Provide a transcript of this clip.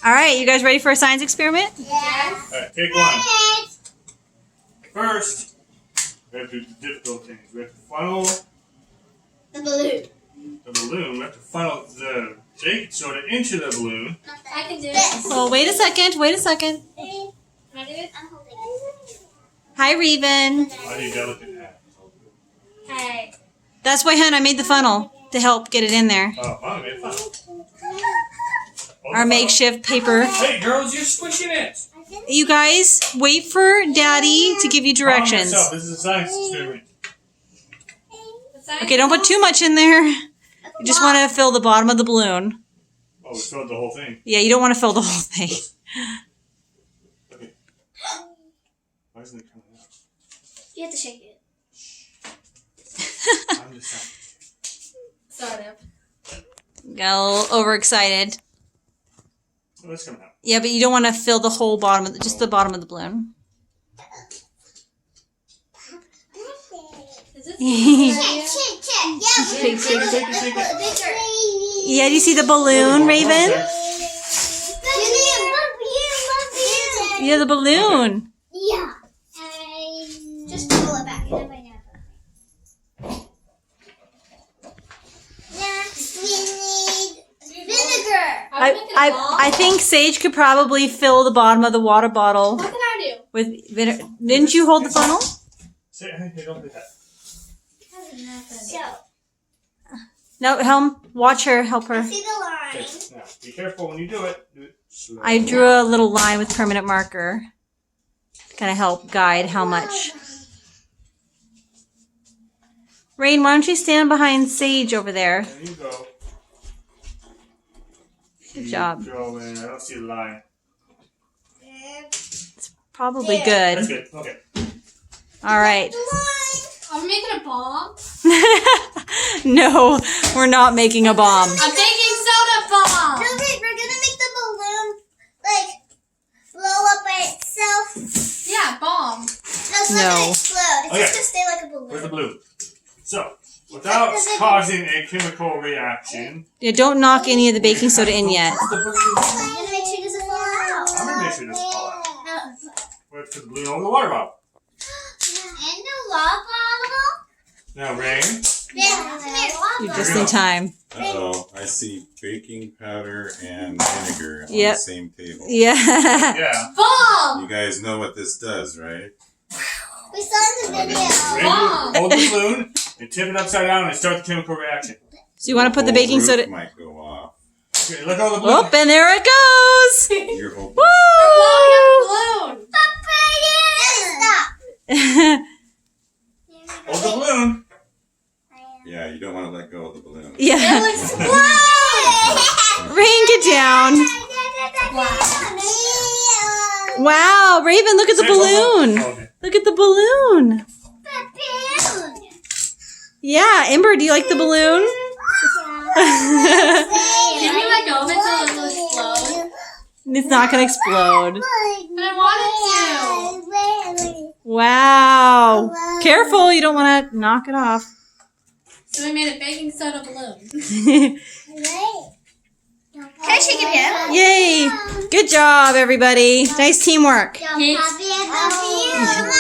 All right, you guys ready for a science experiment? Yes. All right, take one. First, we have to do the difficult things. We have to funnel The balloon. the balloon. We have to funnel the baking soda into the balloon. I can do it. Well, wait a second. Wait a second. Can I do it? I'm holding it. Hi, Rayne. I need delicate hands. Hey. That's why, hon, I made the funnel to help get it in there. Oh, I made fun. Our makeshift paper. Hey, girls, you're squishing it. You guys, wait for Daddy to give you directions. This is a science experiment. Okay, don't put too much in there. You just want to fill the bottom of the balloon. Oh, we filled the whole thing. Yeah, you don't want to fill the whole thing. Okay. Why isn't it coming out? You have to shake it. I'm just Sort of. Got a little overexcited. Oh, it's coming out. Yeah, but you don't want to fill the whole bottom of just the bottom of the balloon. Is this Shake, shake, shake. bigger. Yeah, do you see the balloon, Raven? Yeah, the balloon. Yeah. Just pull it back. Next, we need vinegar. I think Saige could probably fill the bottom of the water bottle What can I do? with vinegar. Didn't you hold the funnel? Say, hey, don't do that. So, No, watch her, help her. see the line. Okay, now, be careful when you do it. Do it slowly. I drew a little line with permanent marker to kind of help guide how much. Rayne, why don't you stand behind Saige over there? There you go. Good job. Draw in. I don't see the line. Probably That's good. good. Okay. All right. Are we making a bomb? No, we're not making a bomb. A baking soda bomb! No, wait, we're gonna make the balloon, like, blow up by itself. Yeah, bomb. No, it's not No. gonna explode. It's Okay. just gonna stay like a Where's the balloon. blue? So, without causing a chemical reaction, Yeah, don't knock any of the baking soda in yet. the balloon. I'm gonna make sure it doesn't fall out. I'm gonna make sure it doesn't fall out. We're gonna put the balloon over the water bottle. And the lava bottle? Now, Rayne. Yeah, come here. You're just in time. Uh-oh, I see baking powder and vinegar on Yep. the same table. Yeah. Yeah. Bomb! You guys know what this does, right? We saw in the video. Rayne, Bomb. hold the balloon and tip it upside down and start the chemical reaction. So you want to put the whole baking roof soda... might go off. Okay, let go of the balloon. Oh, and there it goes! You're hoping. Woo! Blowing up a balloon! Stop. Hold the balloon. Yeah, you don't want to let go of the balloon. Yeah. It'll explode! Rain, get down. Wow, Raven, look at the balloon. Okay. Look at the balloon. Yeah, Ember, do you like the balloon? Can we let go of it so it'll explode? It's not going to explode. I want it to! Wow. Careful, you don't want to knock it off. So we made a baking soda balloon. Can I shake it again? Yay. Good job, everybody. Nice teamwork. Yes. Happy